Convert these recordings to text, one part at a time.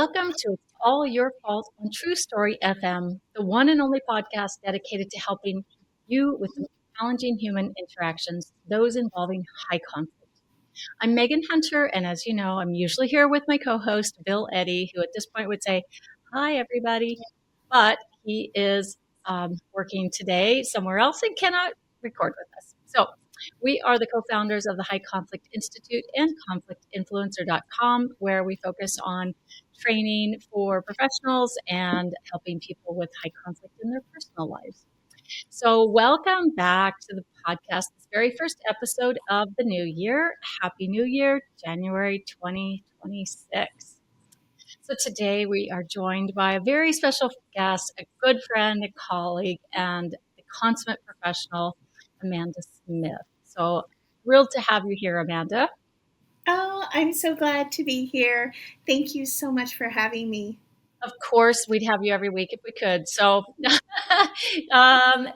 Welcome to It's All Your Fault on True Story FM, the one and only podcast dedicated to helping you with the most challenging human interactions, those involving high conflict. I'm Megan Hunter, and as you know, I'm usually here with my co-host, Bill Eddy, who at this point would say, "Hi, everybody," but he is working today somewhere else and cannot record with us. So we are the co-founders of the High Conflict Institute and conflictinfluencer.com, where we focus on training for professionals and helping people with high conflict in their personal lives. So, welcome back to the podcast, this very first episode of the new year. Happy New Year, January 2026. So, today we are joined by a very special guest, a good friend, a colleague, and a consummate professional, Amanda Smith. So, thrilled to have you here, Amanda. Oh, I'm so glad to be here. Thank you so much for having me. Of course, we'd have you every week if we could. So, um,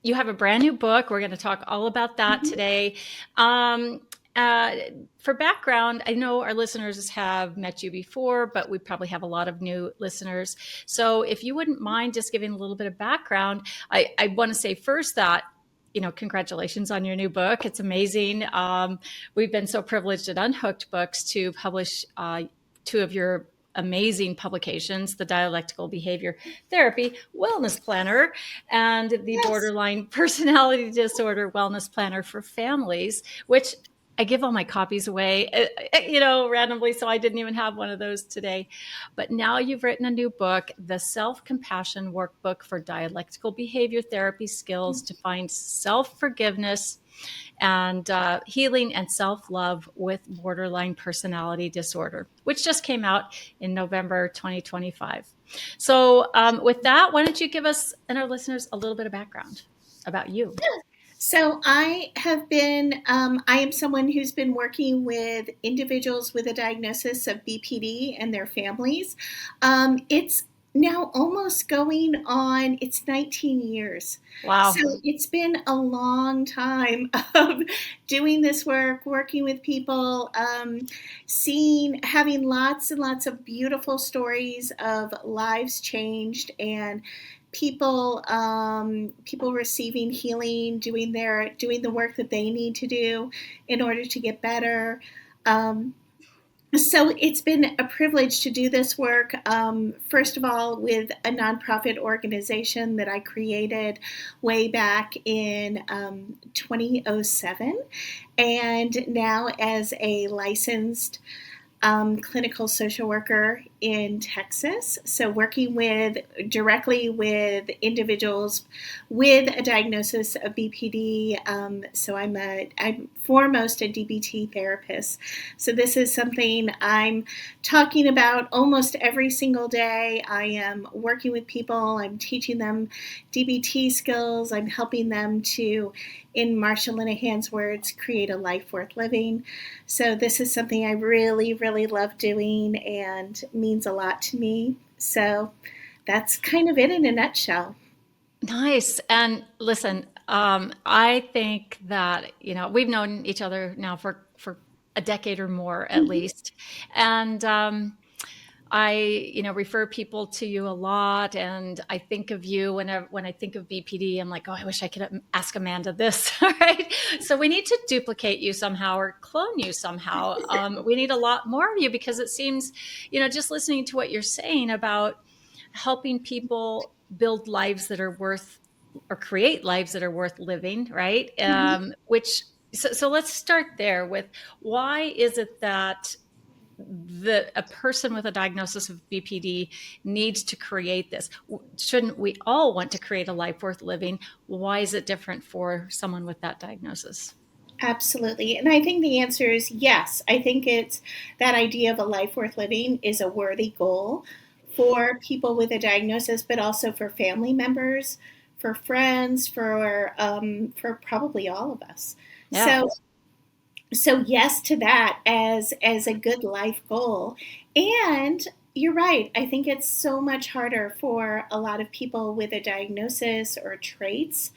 you have a brand new book. We're going to talk all about that Mhm. today. Um, uh, for background, I know our listeners have met you before, but we probably have a lot of new listeners. So if you wouldn't mind just giving a little bit of background, I want to say first that, congratulations on your new book. It's amazing. We've been so privileged at Unhooked Books to publish two of your amazing publications, the Dialectical Behavior Therapy Wellness Planner and the Yes. Borderline Personality Disorder Wellness Planner for Families, which I give all my copies away, randomly. So I didn't even have one of those today. But now you've written a new book, the Self-Compassion Workbook for Dialectical Behavior Therapy Skills to Find Self-Forgiveness and Healing and Self-Love with Borderline Personality Disorder, which just came out in November 2025. So with that, why don't you give us and our listeners a little bit of background about you? So I am someone who's been working with individuals with a diagnosis of BPD and their families. It's now almost going on, it's 19 years. Wow. So it's been a long time of doing this work, working with people, having lots and lots of beautiful stories of lives changed and people receiving healing, doing the work that they need to do in order to get better. So it's been a privilege to do this work, first of all, with a nonprofit organization that I created way back in 2007, and now as a licensed clinical social worker in Texas. So working directly with individuals with a diagnosis of BPD. So I'm foremost a DBT therapist. So this is something I'm talking about almost every single day. I am working with people. I'm teaching them DBT skills. I'm helping them to, in Marsha Linehan's words, create a life worth living. So this is something I really, really love doing and means a lot to me. So that's kind of it in a nutshell. Nice. And listen, I think that, we've known each other now for a decade or more at least. And I refer people to you a lot, and I think of you when I think of BPD. I'm like, oh, I wish I could ask Amanda this. All right, so we need to duplicate you somehow or clone you somehow. We need a lot more of you because it seems, just listening to what you're saying about helping people build lives that are worth or create lives that are worth living, right? So let's start there with why is it that a person with a diagnosis of BPD needs to create this? Shouldn't we all want to create a life worth living? Why is it different for someone with that diagnosis? Absolutely. And I think the answer is yes. I think it's that idea of a life worth living is a worthy goal for people with a diagnosis, but also for family members, for friends, for probably all of us. Yeah. So yes to that as a good life goal. And you're right. I think it's so much harder for a lot of people with a diagnosis or traits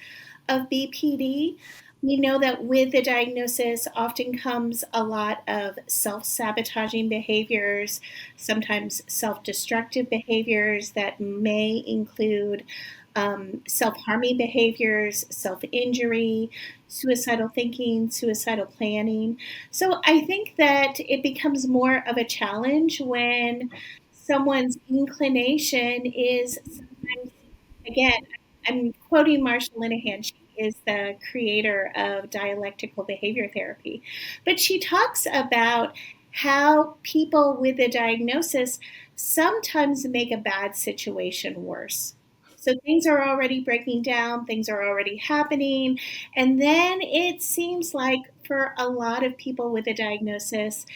of BPD. We know that with the diagnosis often comes a lot of self-sabotaging behaviors, sometimes self-destructive behaviors that may include self-harming behaviors, self-injury, suicidal thinking, suicidal planning. So I think that it becomes more of a challenge when someone's inclination is sometimes, again, I'm quoting Marsha Linehan. She is the creator of Dialectical Behavior Therapy. But she talks about how people with a diagnosis sometimes make a bad situation worse. So things are already breaking down, things are already happening. And then it seems like for a lot of people with a diagnosis,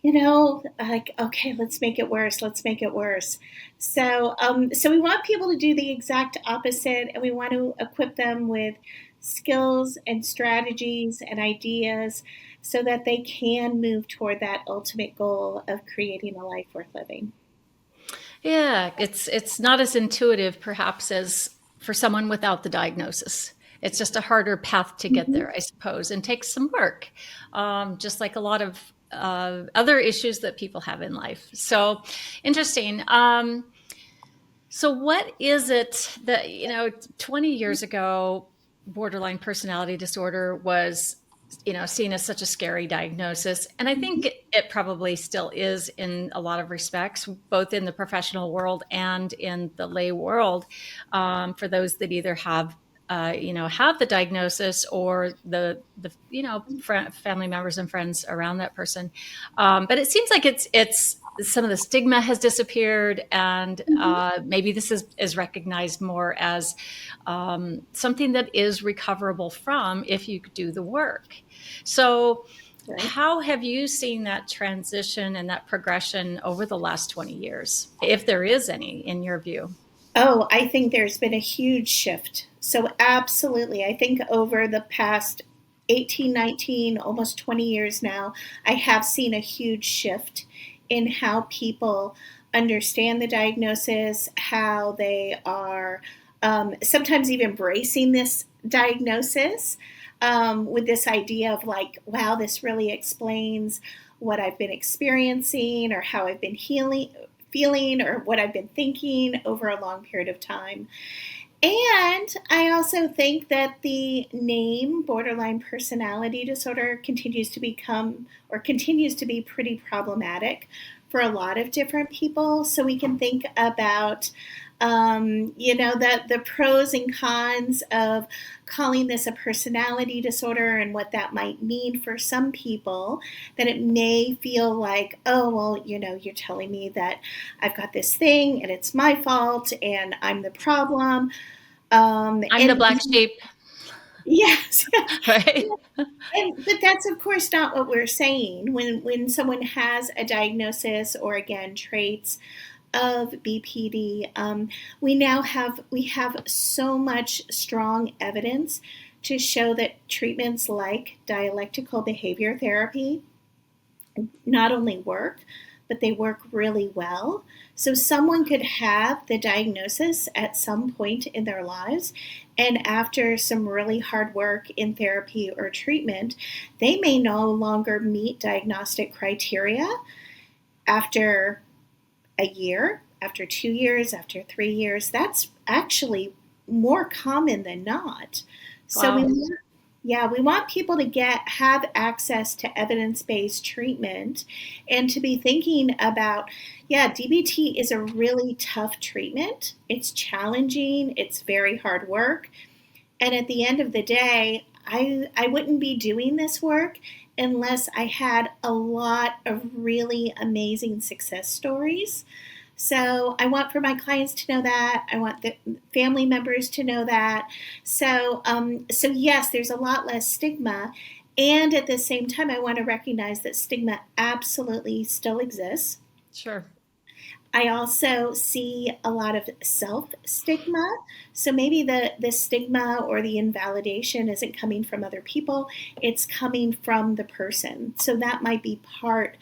like, okay, let's make it worse. Let's make it worse. So we want people to do the exact opposite, and we want to equip them with skills and strategies and ideas so that they can move toward that ultimate goal of creating a life worth living. Yeah, it's not as intuitive perhaps as for someone without the diagnosis. It's just a harder path to get Mm-hmm. there, I suppose, and takes some work, just like a lot of other issues that people have in life. So interesting. So what is it that, 20 years ago, borderline personality disorder was, seen as such a scary diagnosis. And I think it probably still is in a lot of respects, both in the professional world and in the lay world, for those that either have the diagnosis or family members and friends around that person. But it seems like it's some of the stigma has disappeared, and Mm-hmm. maybe this is recognized more as something that is recoverable from if you do the work. So, Right. how have you seen that transition and that progression over the last 20 years, if there is any, in your view? Oh, I think there's been a huge shift. So, absolutely. I think over the past 18, 19, almost 20 years now, I have seen a huge shift in how people understand the diagnosis, how they are sometimes even embracing this diagnosis with this idea of like, wow, this really explains what I've been experiencing or how I've been feeling or what I've been thinking over a long period of time. And I also think that the name borderline personality disorder continues to be pretty problematic for a lot of different people. So we can think about, the pros and cons of calling this a personality disorder and what that might mean for some people. That it may feel like, oh, well, you're telling me that I've got this thing and it's my fault and I'm the problem. I'm the And black sheep, yes, right? but that's of course not what we're saying. When someone has a diagnosis or again traits of BPD, we have so much strong evidence to show that treatments like dialectical behavior therapy not only work, but they work really well. So someone could have the diagnosis at some point in their lives, and after some really hard work in therapy or treatment, they may no longer meet diagnostic criteria after a year, after 2 years, after 3 years. That's actually more common than not. So Wow. we want people to have access to evidence-based treatment and to be thinking about, yeah, DBT is a really tough treatment. It's challenging, it's very hard work. And at the end of the day, I wouldn't be doing this work unless I had a lot of really amazing success stories. So I want for my clients to know that. I want the family members to know that. So yes, there's a lot less stigma. And at the same time, I want to recognize that stigma absolutely still exists. Sure. I also see a lot of self stigma. So maybe the stigma or the invalidation isn't coming from other people, it's coming from the person. So that might be part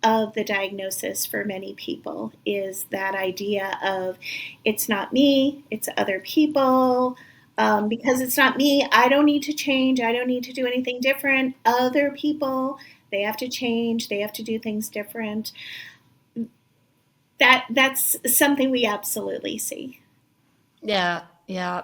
of the diagnosis for many people, is that idea of it's not me, it's other people. because it's not me. I don't need to change. I don't need to do anything different. Other people, they have to change. They have to do things different. That's something we absolutely see. Yeah, yeah.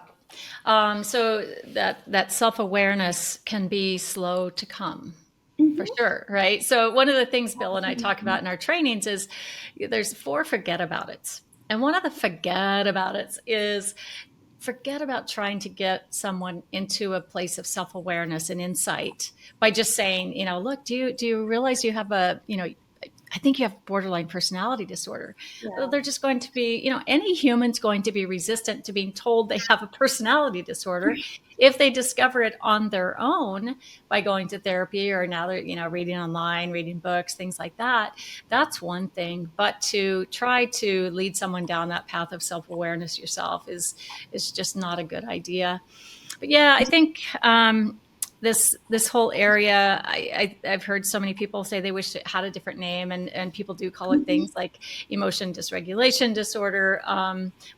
So that self-awareness can be slow to come, for Mm-hmm. sure, right? So one of the things Bill and I talk about in our trainings is there's 4 forget about it's. And one of the forget about it's is forget about trying to get someone into a place of self-awareness and insight by just saying, look, do you realize you have I think you have borderline personality disorder. Yeah. They're just going to be, any human's going to be resistant to being told they have a personality disorder. If they discover it on their own by going to therapy, or now they're, reading online, reading books, things like that, that's one thing. But to try to lead someone down that path of self-awareness yourself is just not a good idea. But yeah, I think this whole area, I've heard so many people say they wish it had a different name, and people do call it Mm-hmm. things like emotion dysregulation disorder.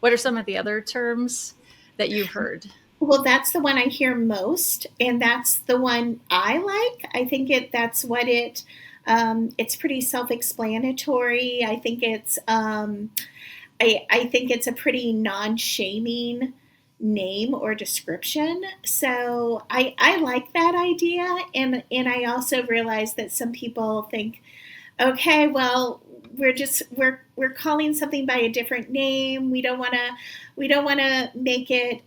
What are some of the other terms that you've heard? Well, that's the one I hear most, and that's the one I like. I think that's what it's pretty self-explanatory. I think it's a pretty non-shaming name or description. So I like that idea, and I also realize that some people think, okay, well, we're calling something by a different name. We don't want to make it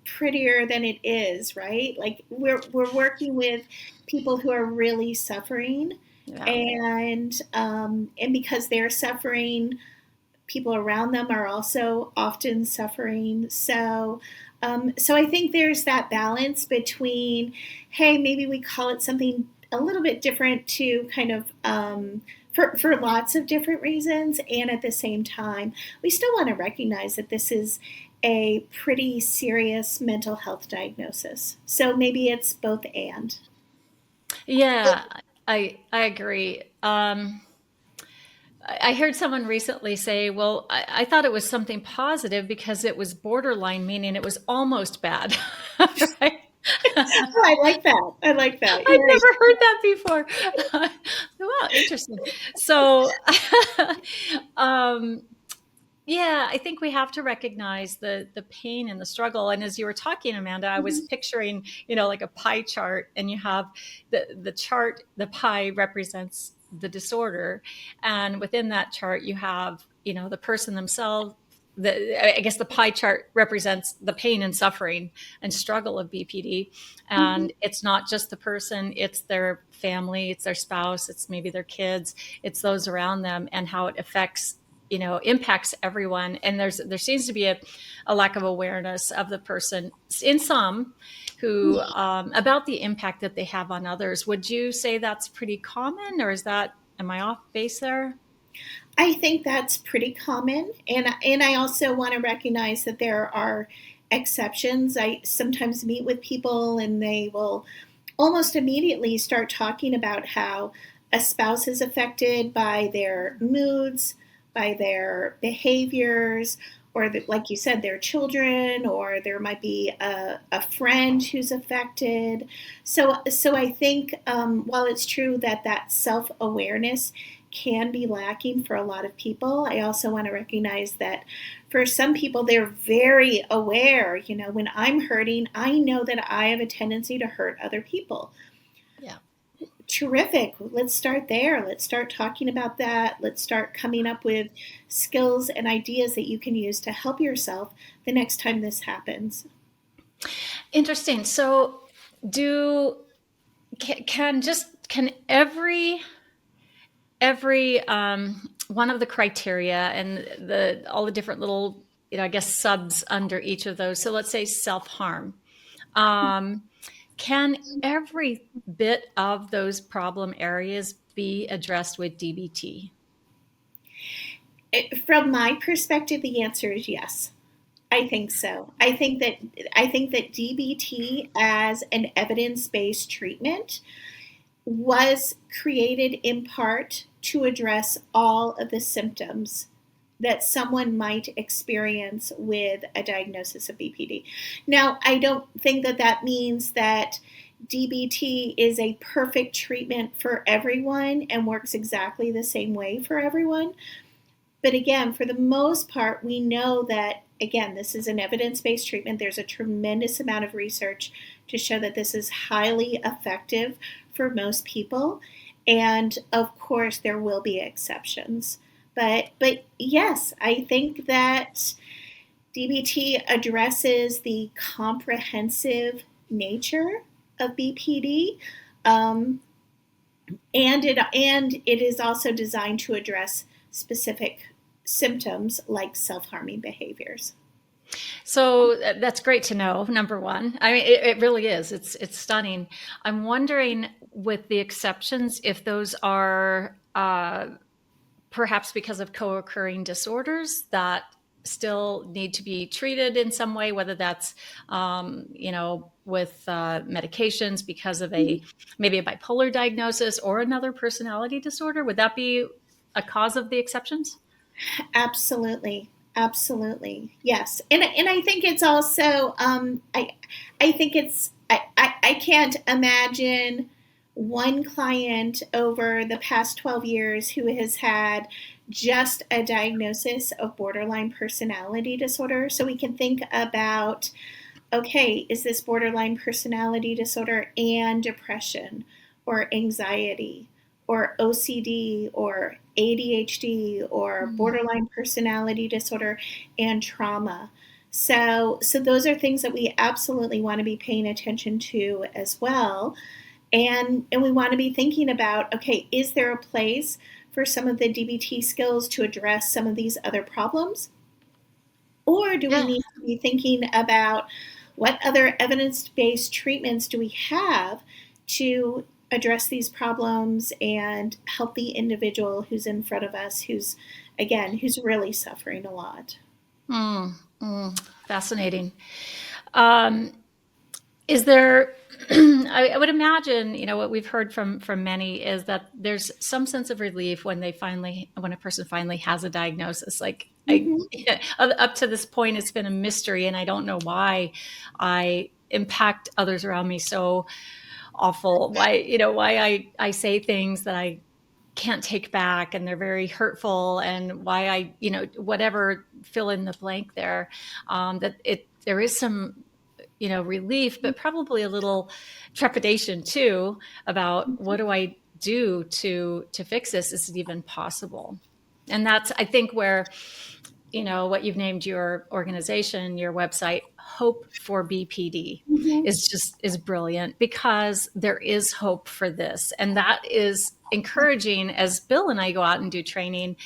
prettier than it is, right? Like we're working with people who are really suffering, Yeah. and because they're suffering, people around them are also often suffering. So I think there's that balance between, hey, maybe we call it something a little bit different to kind of for lots of different reasons, and at the same time, we still want to recognize that this is a pretty serious mental health diagnosis. So maybe it's both and. Yeah, I agree. I heard someone recently say, well, I thought it was something positive because it was borderline, meaning it was almost bad. Right? Oh, I like that. I like that. I'd You're right. never heard that before. Wow, interesting. So, um, yeah, I think we have to recognize the pain and the struggle. And as you were talking, Amanda, I was Mhm. picturing, like a pie chart, and you have the chart, the pie represents the disorder, and within that chart you have, the person themselves. I guess the pie chart represents the pain and suffering and struggle of BPD, Mhm. and it's not just the person; it's their family, it's their spouse, it's maybe their kids, it's those around them, and how it affects, impacts everyone. And there seems to be a lack of awareness of the person in some who, about the impact that they have on others. Would you say that's pretty common, or am I off base there? I think that's pretty common, and I also want to recognize that there are exceptions. I sometimes meet with people, and they will almost immediately start talking about how a spouse is affected by their moods, by their behaviors, or like you said, their children, or there might be a friend who's affected. So I think while it's true that that self awareness can be lacking for a lot of people, I also want to recognize that for some people, they're very aware. When I'm hurting, I know that I have a tendency to hurt other people. Yeah. Terrific. Let's start there. Let's start talking about that. Let's start coming up with skills and ideas that you can use to help yourself the next time this happens. Interesting. So do can every one of the criteria and the all the different little, I guess, subs under each of those, so let's say self-harm, um, can every bit of those problem areas be addressed with DBT? From my perspective, the answer is yes. I think so. I think that DBT as an evidence-based treatment was created in part to address all of the symptoms that someone might experience with a diagnosis of BPD. Now, I don't think that that means that DBT is a perfect treatment for everyone and works exactly the same way for everyone. But again, for the most part, we know that, again, this is an evidence based treatment. There's a tremendous amount of research to show that this is highly effective for most people. And of course, there will be exceptions. But yes, I think that DBT addresses the comprehensive nature of BPD, um, and it is also designed to address specific symptoms like self-harming behaviors. So that's great to know. Number one, I mean, it really is. It's stunning. I'm wondering, with the exceptions, if those are perhaps because of co-occurring disorders that still need to be treated in some way, whether that's with medications because of maybe a bipolar diagnosis or another personality disorder. Would that be a cause of the exceptions? Absolutely, absolutely, yes. And I think it's also I think it's I can't imagine one client over the past 12 years who has had just a diagnosis of borderline personality disorder. So we can think about, okay, is this borderline personality disorder and depression or anxiety or OCD or ADHD or Mm. borderline personality disorder and trauma? So those are things that we absolutely want to be paying attention to as well. And we want to be thinking about, okay, is there a place for some of the DBT skills to address some of these other problems? Or do we Yeah. need to be thinking about what other evidence based treatments do we have to address these problems and help the individual who's in front of us, who's really suffering a lot? Mm, fascinating. Um, is there? I would imagine, what we've heard from many is that there's some sense of relief when a person finally has a diagnosis. Like Mm-hmm. up to this point, it's been a mystery, and I don't know why I impact others around me so awful. Why I say things that I can't take back and they're very hurtful, and why whatever, fill in the blank there. That there is some relief, but probably a little trepidation too about what do I do to fix this? Is it even possible? And that's, I think, where what you've named your organization, your website, Hope for BPD, Mm-hmm. is brilliant, because there is hope for this, and that is encouraging as Bill and I go out and do training,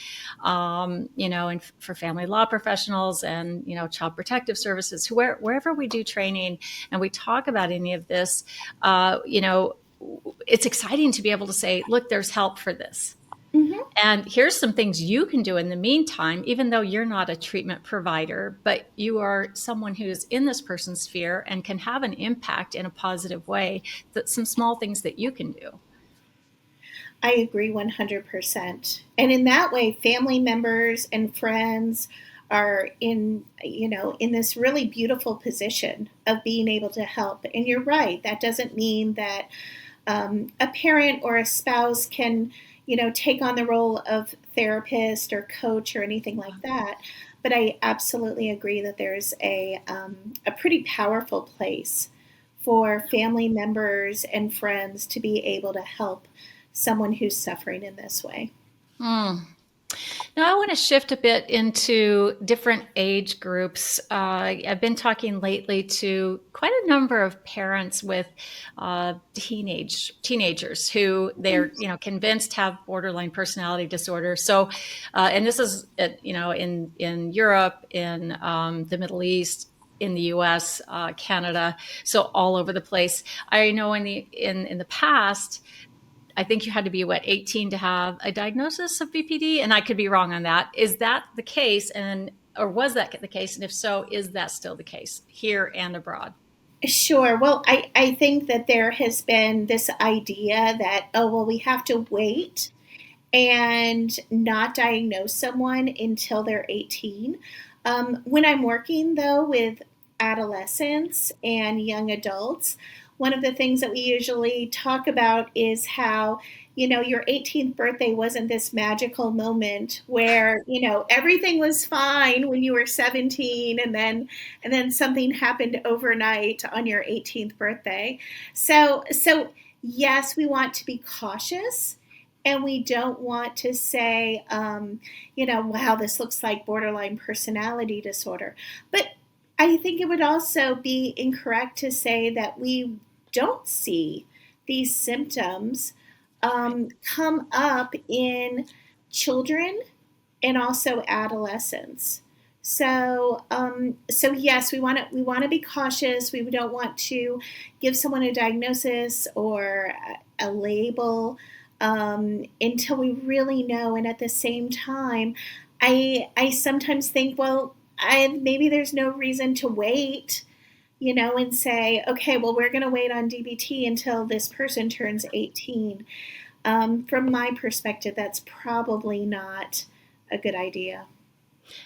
and for family law professionals and child protective services, wherever we do training and we talk about any of this, it's exciting to be able to say, look, there's help for this. Mm-hmm. And here's some things you can do in the meantime, even though you're not a treatment provider, but you are someone who's in this person's sphere and can have an impact in a positive way. That some small things that you can do. I agree 100%. And in that way, family members and friends are in this really beautiful position of being able to help. And you're right, that doesn't mean that a parent or a spouse can, take on the role of therapist or coach or anything like that. But I absolutely agree that there's a pretty powerful place for family members and friends to be able to help someone who's suffering in this way. Mm. Now, I want to shift a bit into different age groups. I've been talking lately to quite a number of parents with teenagers who they're convinced have borderline personality disorder. So, and this is in Europe, in the Middle East, in the U.S., Canada, so all over the place. I know in the past, I think you had to be 18 to have a diagnosis of BPD, and I could be wrong on that. Is that the case, or was that the case? And if so, is that still the case here and abroad? Sure. Well, I think that there has been this idea that, oh, well, we have to wait and not diagnose someone until they're 18. When I'm working, though, with adolescents and young adults, one of the things that we usually talk about is how, your 18th birthday wasn't this magical moment where, everything was fine when you were 17, and then something happened overnight on your 18th birthday. So yes, we want to be cautious, and we don't want to say, wow, this looks like borderline personality disorder. But I think it would also be incorrect to say that we don't see these symptoms Right. come up in children and also adolescents. So yes, we want to be cautious. We don't want to give someone a diagnosis or a label until we really know. And at the same time, I sometimes think, well, maybe there's no reason to wait, and say, okay, well, we're going to wait on DBT until this person turns 18. From my perspective, that's probably not a good idea.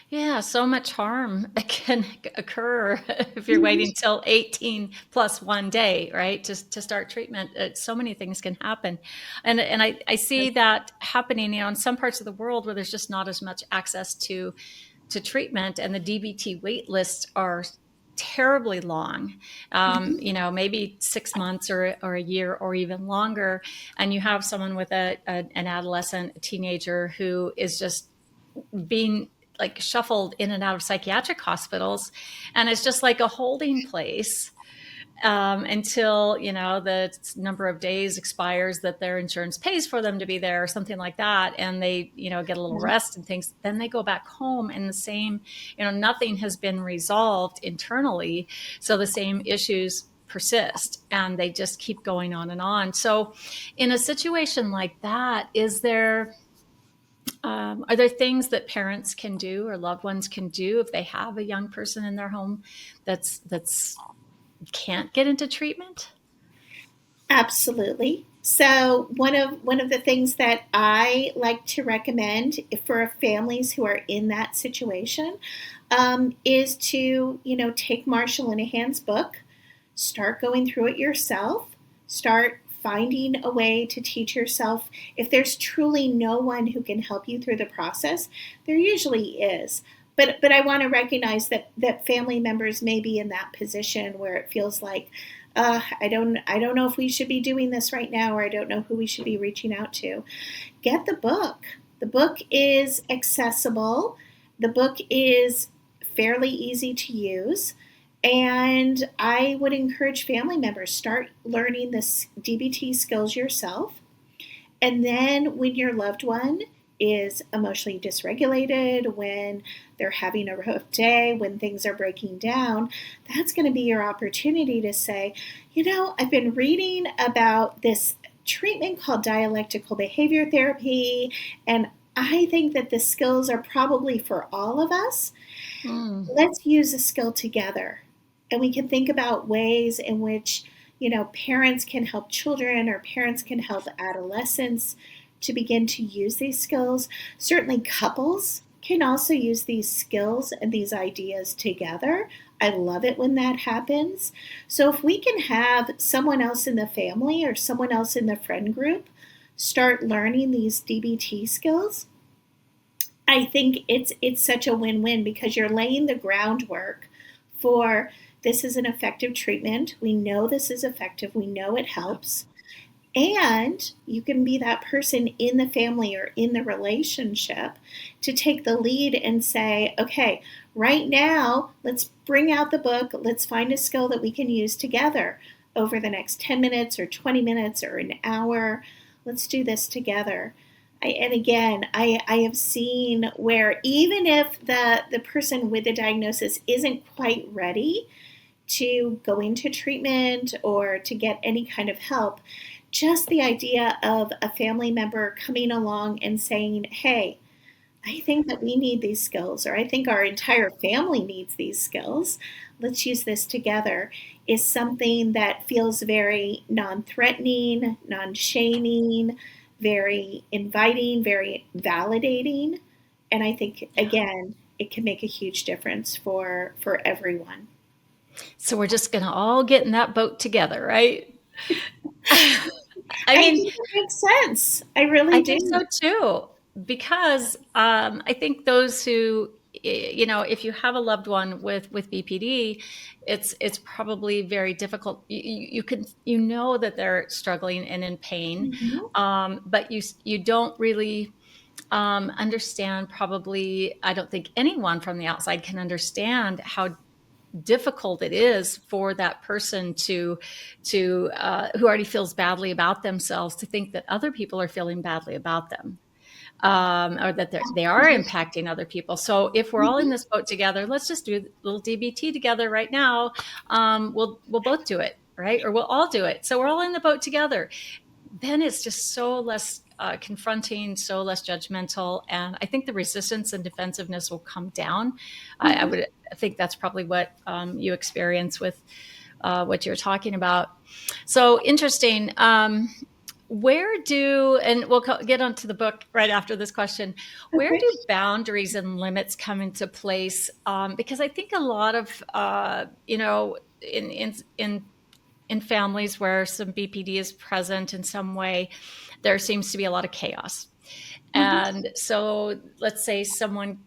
Yeah, so much harm can occur if you're Mhm. waiting till 18 plus 1 day, right? To start treatment. So many things can happen. And I see that happening, in some parts of the world where there's just not as much access to treatment, and the DBT wait lists are terribly long, Mhm. maybe 6 months or a year or even longer. And you have someone with an adolescent, a teenager who is just being like shuffled in and out of psychiatric hospitals, and it's just like a holding place until the number of days expires that their insurance pays for them to be there or something like that, and they get a little rest and things. Then they go back home, and the same, nothing has been resolved internally, so the same issues persist, and they just keep going on and on. So in a situation like that, are there things that parents can do or loved ones can do if they have a young person in their home that's can't get into treatment? Absolutely. So one of the things that I like to recommend for families who are in that situation is to take Marshall Linehan's book, start going through it yourself, start finding a way to teach yourself. If there's truly no one who can help you through the process, there usually is. But I want to recognize that family members may be in that position where it feels like, I don't know if we should be doing this right now, or I don't know who we should be reaching out to. Get the book. The book is accessible. The book is fairly easy to use. And I would encourage family members, start learning this DBT skills yourself. And then when your loved one is emotionally dysregulated, when they're having a rough day, when things are breaking down, that's going to be your opportunity to say, I've been reading about this treatment called dialectical behavior therapy, and I think that the skills are probably for all of us. Mm. Let's use a skill together. And we can think about ways in which, parents can help children, or parents can help adolescents to begin to use these skills. Certainly, couples can also use these skills and these ideas together. I love it when that happens. So, if we can have someone else in the family or someone else in the friend group start learning these DBT skills, I think it's such a win-win, because you're laying the groundwork for, this is an effective treatment. We know this is effective. We know it helps. And you can be that person in the family or in the relationship to take the lead and say, okay, right now, let's bring out the book. Let's find a skill that we can use together over the next 10 minutes or 20 minutes or an hour. Let's do this together. And again, I have seen where even if the person with the diagnosis isn't quite ready to go into treatment or to get any kind of help, just the idea of a family member coming along and saying, hey, I think that we need these skills, or I think our entire family needs these skills. Let's use this together, is something that feels very non threatening, non shaming, very inviting, very validating. And I think, Yeah. again, it can make a huge difference for everyone. So we're just going to all get in that boat together, right? I I mean, think it makes sense. I really I think so do. too, because I think those who, if you have a loved one with BPD, it's probably very difficult. You can that they're struggling and in pain, Mhm. but you don't really understand. Probably, I don't think anyone from the outside can understand how difficult it is for that person to who already feels badly about themselves to think that other people are feeling badly about them, or that they are impacting other people. So if we're all in Mhm. this boat together, let's just do a little DBT together right now. We'll both do it, right? Or we'll all do it. So we're all in the boat together. Then it's just so less confronting, so less judgmental, and I think the resistance and defensive-ness will come down. I Mhm. would think that's probably what you experience with what you're talking about. So interesting. Where do, and we'll get onto the book right after this question, where Okay. do boundaries and limits come into place? Because I think a lot of, in families where some BPD is present in some way, there seems to be a lot of chaos. Mhm. And so let's say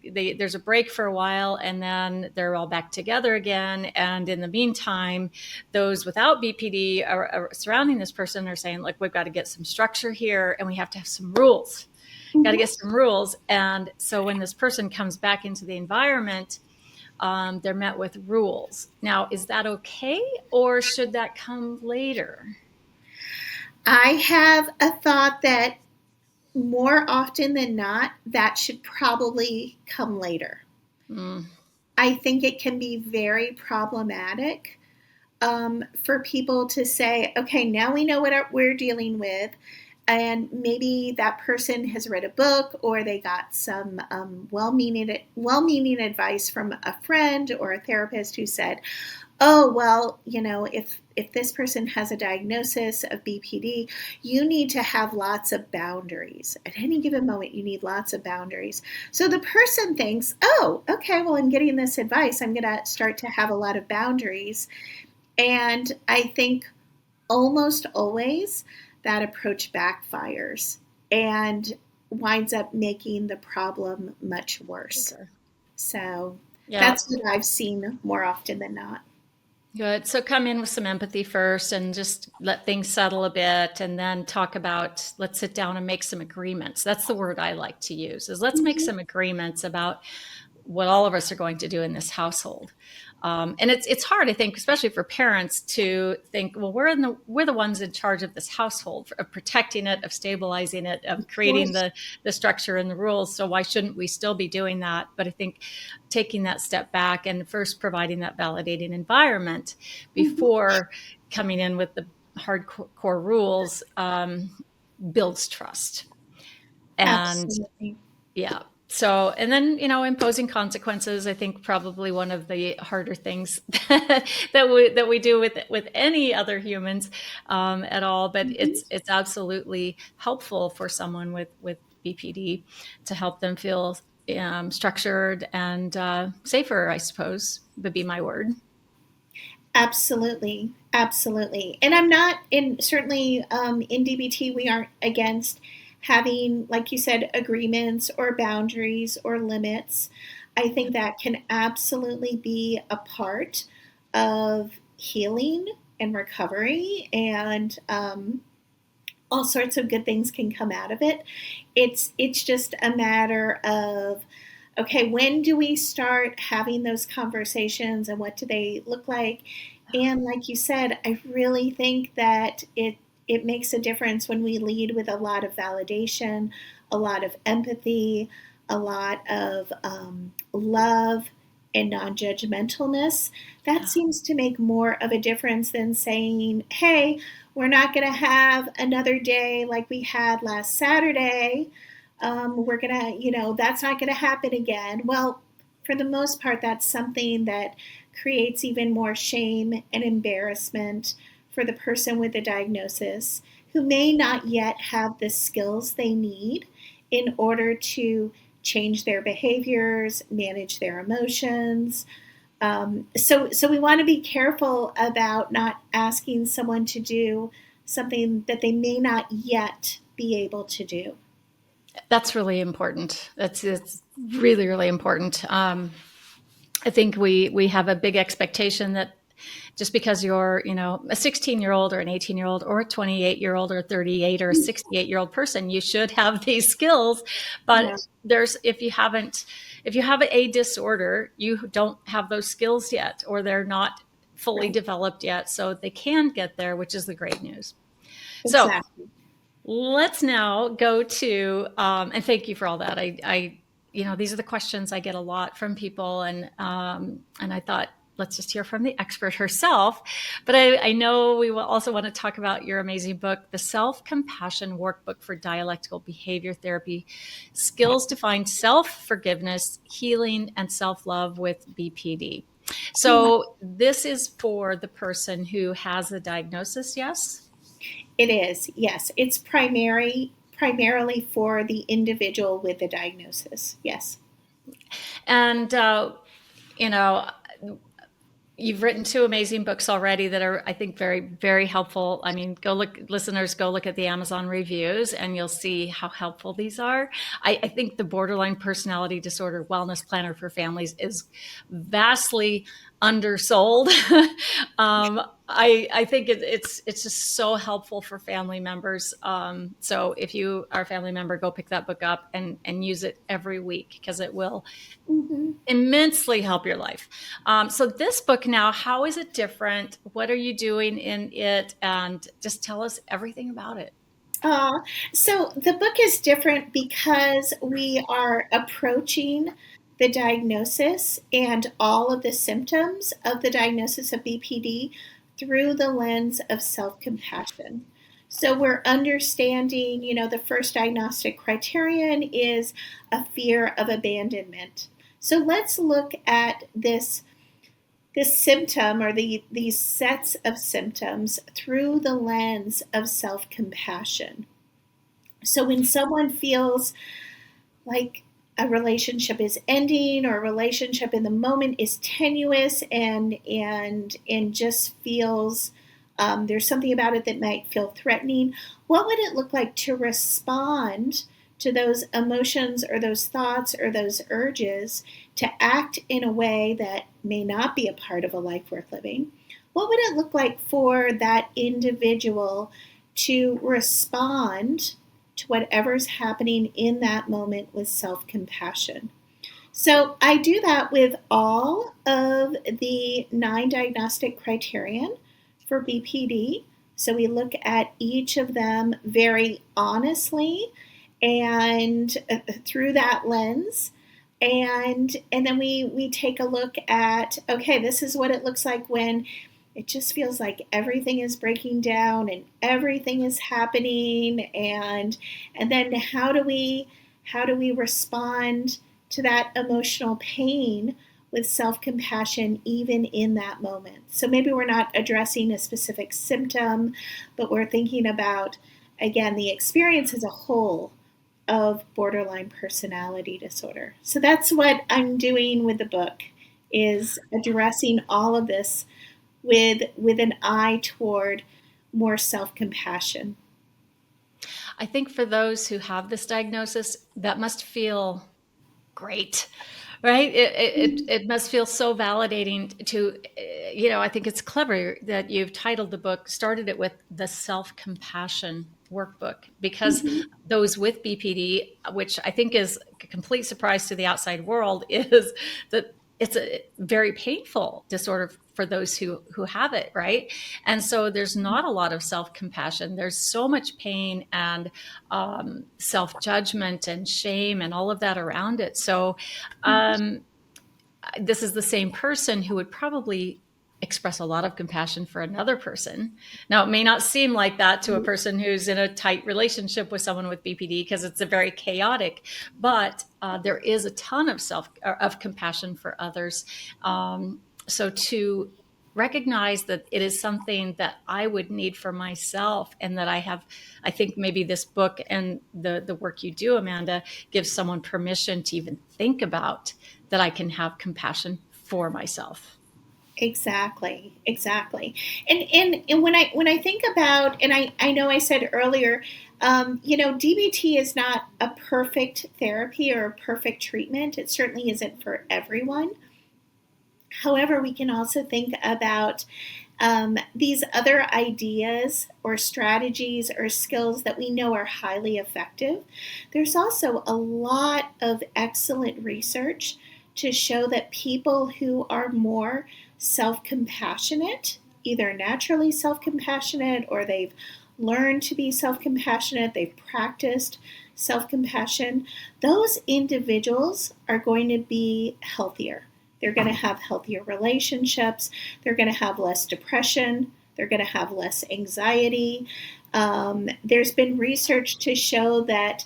there's a break for a while and then they're all back together again. And in the meantime, those without BPD are surrounding this person are saying, like, we've got to get some structure here and we have to have some rules. Got to Mhm. get some rules. And so when this person comes back into the environment, they're met with rules. Now, is that okay, or should that come later? I have a thought that more often than not, that should probably come later. Mm, I think it can be very problematic for people to say, okay, now we know what we're dealing with. And maybe that person has read a book or they got some well-meaning advice from a friend or a therapist who said, oh, well, if this person has a diagnosis of BPD, you need to have lots of boundaries. At any given moment, you need lots of boundaries. So the person thinks, oh, okay, well, I'm getting this advice. I'm going to start to have a lot of boundaries. And I think almost always that approach backfires and winds up making the problem much worse. okay. So Yeah. that's what I've seen more often than not. Good. So come in with some empathy first and just let things settle a bit and then talk about, let's sit down and make some agreements. That's the word I like to use, is let's make Mhm. some agreements about what all of us are going to do in this household. And it's hard, I think, especially for parents, to think, well, we're the ones in charge of this household, of protecting it, of stabilizing it, of Of creating course. the structure and the rules. So why shouldn't we still be doing that? But I think taking that step back and first providing that validating environment Mhm. before coming in with the hardcore rules builds trust. And Absolutely. yeah. So, and then, imposing consequences, I think probably one of the harder things that we do with any other humans at all. But Mhm. it's absolutely helpful for someone with BPD to help them feel structured and safer, I suppose, would be my word. Absolutely. Absolutely. And I'm not in, certainly in DBT, we aren't against having, like you said, agreements or boundaries or limits. I think that can absolutely be a part of healing and recovery, and all sorts of good things can come out of it. It's just a matter of, okay, when do we start having those conversations and what do they look like? And like you said, I really think that it makes a difference when we lead with a lot of validation, a lot of empathy, a lot of love and non-judgmentalness. That Yeah. seems to make more of a difference than saying, hey, we're not going to have another day like we had last Saturday. We're going to, that's not going to happen again. Well, for the most part, that's something that creates even more shame and embarrassment for the person with the diagnosis who may not yet have the skills they need in order to change their behaviors, manage their emotions. So we want to be careful about not asking someone to do something that they may not yet be able to do. That's really important. It's really, really important. I think we have a big expectation that just because you're, a 16-year-old or an 18-year-old or a 28-year-old or a 38 or a 68-year-old person, you should have these skills. But Yeah, if you have a disorder, you don't have those skills yet, or they're not fully right. developed yet. So they can get there, which is the great news. So Exactly. let's now go to, and thank you for all that. These are the questions I get a lot from people, and I thought, let's just hear from the expert herself. But I know we will also want to talk about your amazing book, The Self-Compassion Workbook for Dialectical Behavior Therapy, Skills to Find Self-Forgiveness, Healing, and Self-Love with BPD. Yeah. So this is for the person who has the diagnosis, yes? It is, yes. It's primarily for the individual with the diagnosis. Yes. And, you know, you've written two amazing books already that are, I think, very, very helpful. I mean, listeners, go look at the Amazon reviews and you'll see how helpful these are. I think the Borderline Personality Disorder Wellness Planner for Families is vastly undersold. I think it's just so helpful for family members. So if you are a family member, go pick that book up and use it every week, because it will Mm-hmm. immensely help your life. So this book now, how is it different? What are you doing in it? And just tell us everything about it. Uh, so the book is different because we are approaching the diagnosis and all of the symptoms of the diagnosis of BPD through the lens of self compassion. So we're understanding, the first diagnostic criterion is a fear of abandonment. So let's look at this symptom or these sets of symptoms through the lens of self compassion. So when someone feels like a relationship is ending or a relationship in the moment is tenuous and just feels there's something about it that might feel threatening, what would it look like to respond to those emotions or those thoughts or those urges to act in a way that may not be a part of a life worth living? What would it look like for that individual to respond to whatever's happening in that moment with self compassion? So I do that with all of the 9 diagnostic criterion for BPD. So we look at each of them very honestly and through that lens. And then we take a look at, okay, this is what it looks like when it just feels like everything is breaking down and everything is happening, and then how do we respond to that emotional pain with self-compassion even in that moment. So maybe we're not addressing a specific symptom, but we're thinking about, again, the experience as a whole of borderline personality disorder. So that's what I'm doing with the book, is addressing all of this with an eye toward more self-compassion. I think for those who have this diagnosis, that must feel great, right? It must feel so validating to, I think it's clever that you've titled the book, started it with the self-compassion workbook, because Mm-hmm. those with BPD, which I think is a complete surprise to the outside world, is that it's a very painful disorder for those who have it, right? And so there's not a lot of self-compassion. There's so much pain and self-judgment and shame and all of that around it. So this is the same person who would probably express a lot of compassion for another person. Now, it may not seem like that to a person who's in a tight relationship with someone with BPD, because it's a very chaotic, but there is a ton of compassion for others. So to recognize that it is something that I would need for myself, and that I think maybe this book and the work you do, Amanda, gives someone permission to even think about that I can have compassion for myself. Exactly, exactly. And when I think about, and I know I said earlier, DBT is not a perfect therapy or a perfect treatment. It certainly isn't for everyone. However, we can also think about these other ideas or strategies or skills that we know are highly effective. There's also a lot of excellent research to show that people who are more self compassionate, either naturally self compassionate or they've learned to be self compassionate, they've practiced self compassion, those individuals are going to be healthier. They're going to have healthier relationships. They're going to have less depression. They're going to have less anxiety. There's been research to show that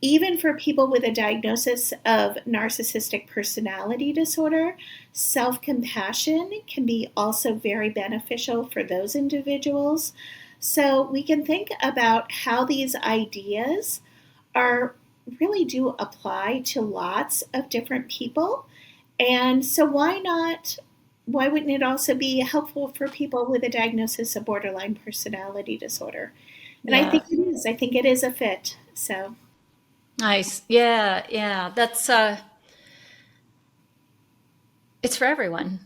even for people with a diagnosis of narcissistic personality disorder, self compassion can be also very beneficial for those individuals. So we can think about how these ideas are really do apply to lots of different people. And so why wouldn't it also be helpful for people with a diagnosis of borderline personality disorder? And I Yeah. think it is. I think it is a fit. So Nice. Yeah. Yeah. That's, it's for everyone.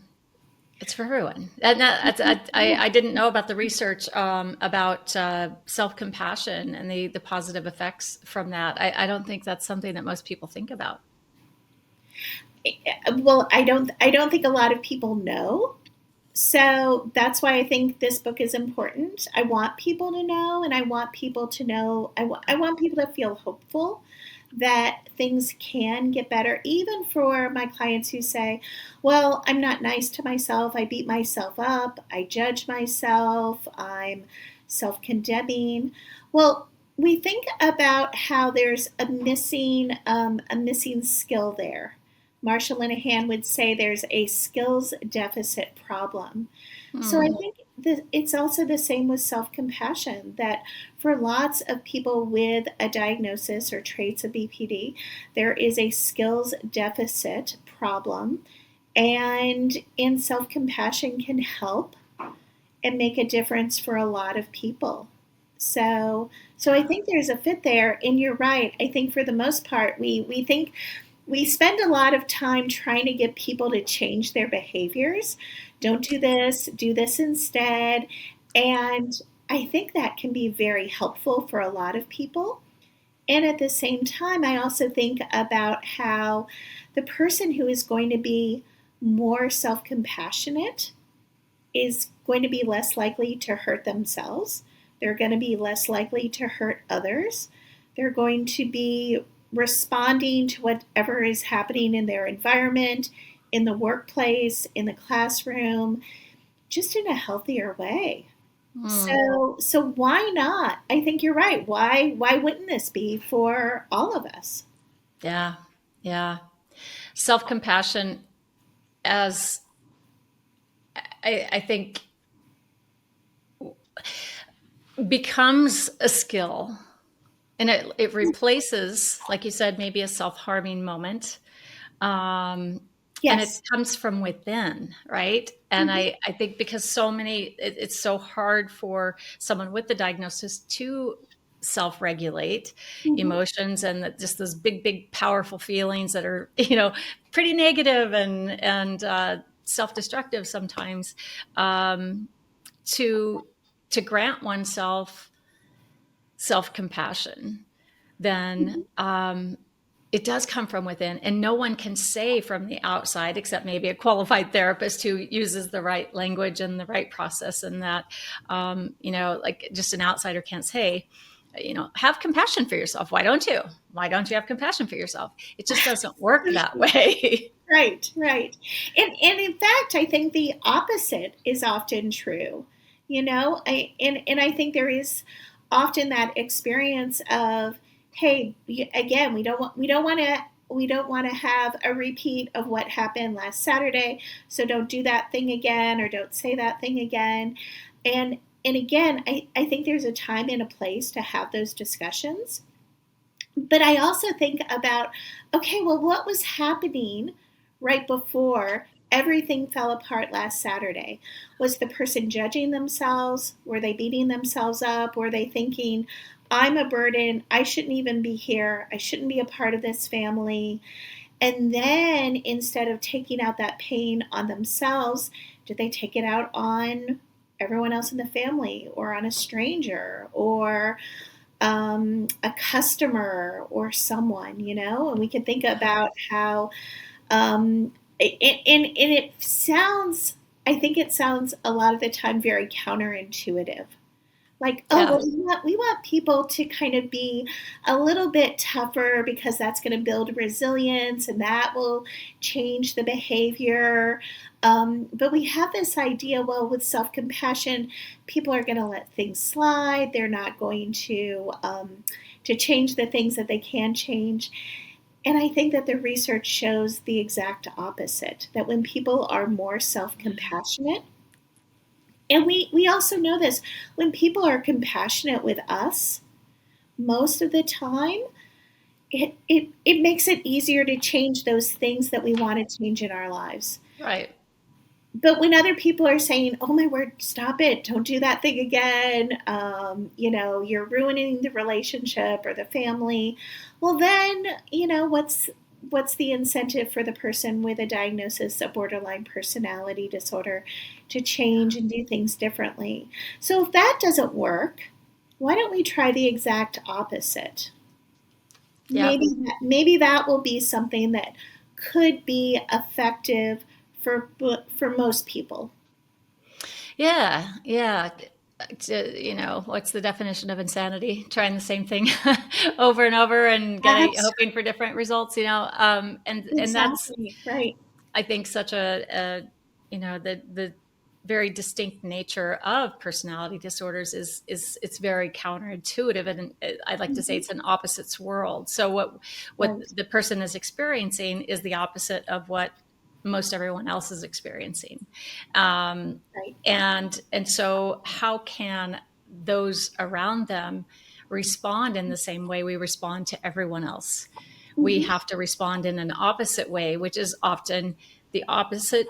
It's for everyone. And I didn't know about the research about self compassion and the positive effects from that. I don't think that's something that most people think about. well, I don't think a lot of people know. So that's why I think this book is important. I want people to know, and I want people to know, I want people to feel hopeful that things can get better, even for my clients who say, well, I'm not nice to myself. I beat myself up. I judge myself. I'm self condemning. Well, we think about how there's a missing skill there. Marsha Linehan would say there's a skills deficit problem. So I Hmm. think that it's also the same with self compassion, that for lots of people with a diagnosis or traits of BPD, there is a skills deficit problem. And in self compassion can help and make a difference for a lot of people. So I think there's a fit there. And you're right. I think for the most part, we think we spend a lot of time trying to get people to change their behaviors. Don't do this instead. And I think that can be very helpful for a lot of people. And at the same time, I also think about how the person who is going to be more self compassionate is going to be less likely to hurt themselves. They're going to be less likely to hurt others. They're going to be responding to whatever is happening in their environment, in the workplace, in the classroom, just in a healthier way. Hmm. So why not? I think you're right. Why wouldn't this be for all of us? Yeah. Yeah. Self compassion, as I think, becomes a skill, and it replaces, like you said, maybe a self harming moment. Um, and it Yes. comes from within, right? And Mhm. I think because it's so hard for someone with the diagnosis to self-regulate Mhm. emotions, and that just those big powerful feelings that are pretty negative and self-destructive sometimes, um, to grant oneself self-compassion, then Mhm. it does come from within, and no one can say from the outside, except maybe a qualified therapist who uses the right language and the right process, and that, like, just an outsider can't say, have compassion for yourself. Why don't you have compassion for yourself? It just doesn't work that way. Right, right. And in fact, I think the opposite is often true. And I think there is often that experience of, hey, again, we don't want to We don't want to have a repeat of what happened last Saturday. So don't do that thing again, or don't say that thing again. And again, I think there's a time and a place to have those discussions. But I also think about, okay, well, what was happening right before everything fell apart last Saturday? Was the person judging themselves? Were they beating themselves up? Were they thinking, I'm a burden, I shouldn't even be here, I shouldn't be a part of this family? And then instead of taking out that pain on themselves, did they take it out on everyone else in the family, or on a stranger, or a customer, or someone, and we can think about how, and it sounds, I think it sounds a lot of the time very counterintuitive. Like, oh, Yeah. well, we want people to kind of be a little bit tougher because that's going to build resilience and that will change the behavior. But we have this idea, well, with self compassion, people are going to let things slide. They're not going to change the things that they can change. And I think that the research shows the exact opposite, that when people are more self compassionate, and we also know this, when people are compassionate with us, most of the time, it makes it easier to change those things that we want to change in our lives. Right. But when other people are saying, oh my word, stop it, don't do that thing again, you're ruining the relationship or the family, well then, what's the incentive for the person with a diagnosis of borderline personality disorder to change and do things differently? So if that doesn't work, why don't we try the exact opposite? Yeah. Maybe that will be something that could be effective for most people. Yeah. Yeah. What's the definition of insanity? Trying the same thing over and over and getting That's hoping for different results. And that's, exactly right. I think, such the very distinct nature of personality disorders is it's very counterintuitive, and I'd like to say Mhm. it's an opposites world. So what Right, the person is experiencing is the opposite of what most everyone else is experiencing, um, right. and so how can those around them respond in the same way we respond to everyone else? We Mhm. have to respond in an opposite way, which is often the opposite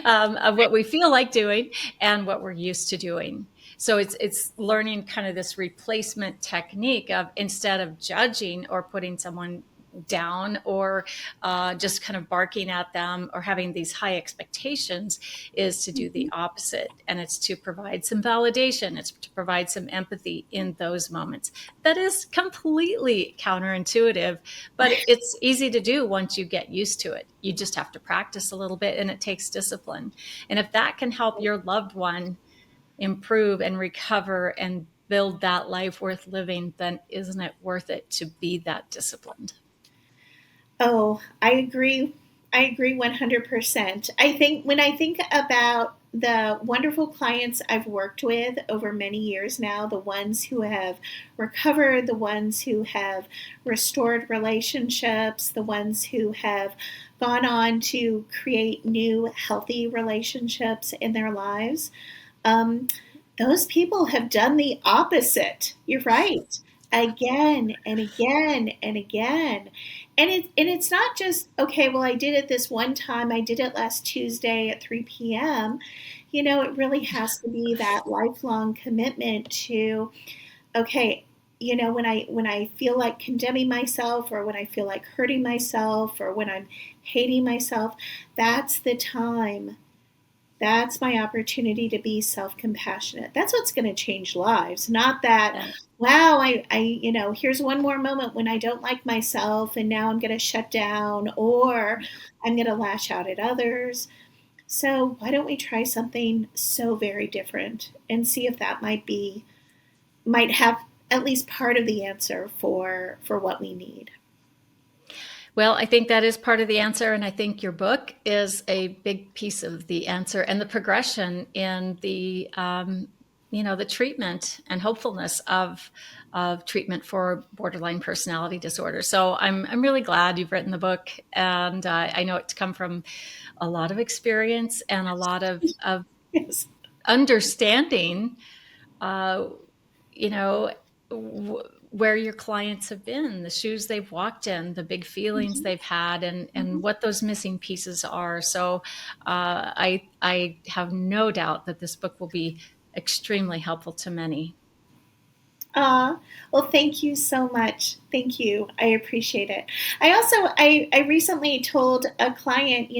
of what we feel like doing and what we're used to doing. So it's learning kind of this replacement technique of, instead of judging or putting someone down, or just kind of barking at them or having these high expectations, is to do the Mhm. opposite. And it's to provide some validation, it's to provide some empathy in those moments. That is completely counterintuitive, but it's easy to do once you get used to it. You just have to practice a little bit, and it takes discipline. And if that can help your loved one improve and recover and build that life worth living, then isn't it worth it to be that disciplined? Oh, I agree. I agree 100%. I think when I think about the wonderful clients I've worked with over many years now, the ones who have recovered, the ones who have restored relationships, the ones who have gone on to create new healthy relationships in their lives, um, those people have done the opposite. You're right. Again and again and again. And it's not just, okay, well, I did it this one time. I did it last Tuesday at 3 p.m. It really has to be that lifelong commitment to, okay, when I feel like condemning myself, or when I feel like hurting myself, or when I'm hating myself, that's the time, that's my opportunity to be self-compassionate. That's what's going to change lives. Not that, Yeah. wow, here's one more moment when I don't like myself and now I'm going to shut down, or I'm going to lash out at others. So why don't we try something so very different and see if that might have at least part of the answer for what we need. Well, I think that is part of the answer. And I think your book is a big piece of the answer, and the progression in the the treatment and hopefulness of treatment for borderline personality disorder. So I'm really glad you've written the book, and I know it's come from a lot of experience and a lot of Yes. understanding, uh, you know, where your clients have been, the shoes they've walked in, the big feelings Mhm. they've had, and Mhm. what those missing pieces are. So I have no doubt that this book will be extremely helpful to many. Well, thank you so much. Thank you. I appreciate it. I recently told a client,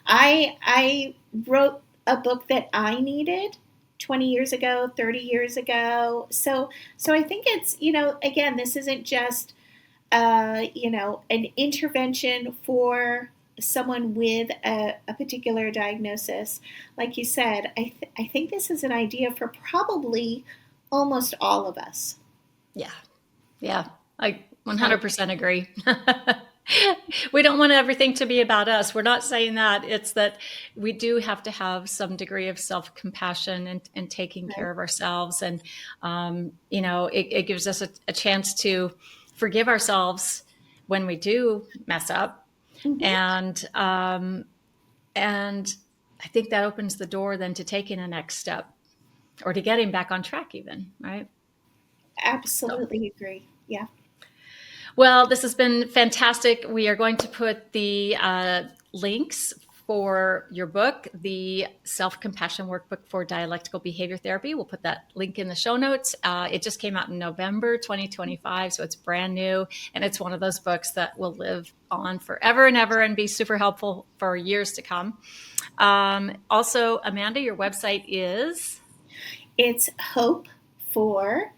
I wrote a book that I needed 20 years ago, 30 years ago. So I think it's, again, this isn't just an intervention for someone with a particular diagnosis. Like you said, I think this is an idea for probably almost all of us. Yeah, yeah, I So, 100% agree. We don't want everything to be about us. We're not saying that. It's that we do have to have some degree of self-compassion and taking right. care of ourselves. And, it gives us a chance to forgive ourselves when we do mess up. Hmm. And I think that opens the door then to taking a next step or to getting back on track even, right? So. Absolutely agree. Yeah. Well, this has been fantastic. We are going to put the links for your book, the Self Compassion Workbook for Dialectical Behavior Therapy. We'll put that link in the show notes. It just came out in November 2025, so it's brand new. And it's one of those books that will live on forever and ever and be super helpful for years to come. Also, Amanda, your website is? It's hope for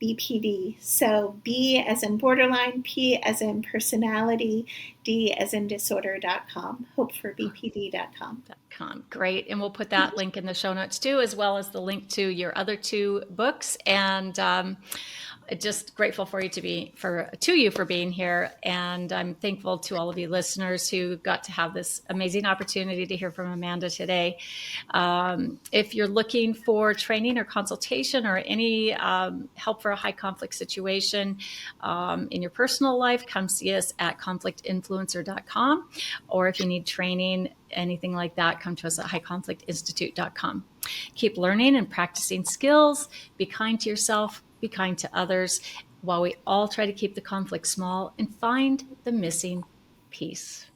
BPD. So B as in borderline, P as in personality, D as in disorder.com. Hopeforbpd.com. Great. And we'll put that link in the show notes too, as well as the link to your other two books. And just grateful for you for being here, and I'm thankful to all of you listeners who got to have this amazing opportunity to hear from Amanda today. If you're looking for training or consultation or any help for a high conflict situation in your personal life, come see us at conflictinfluencer.com, or if you need training, anything like that, come to us at highconflictinstitute.com. Keep learning and practicing skills. Be kind to yourself, be kind to others, while we all try to keep the conflict small and find the missing piece.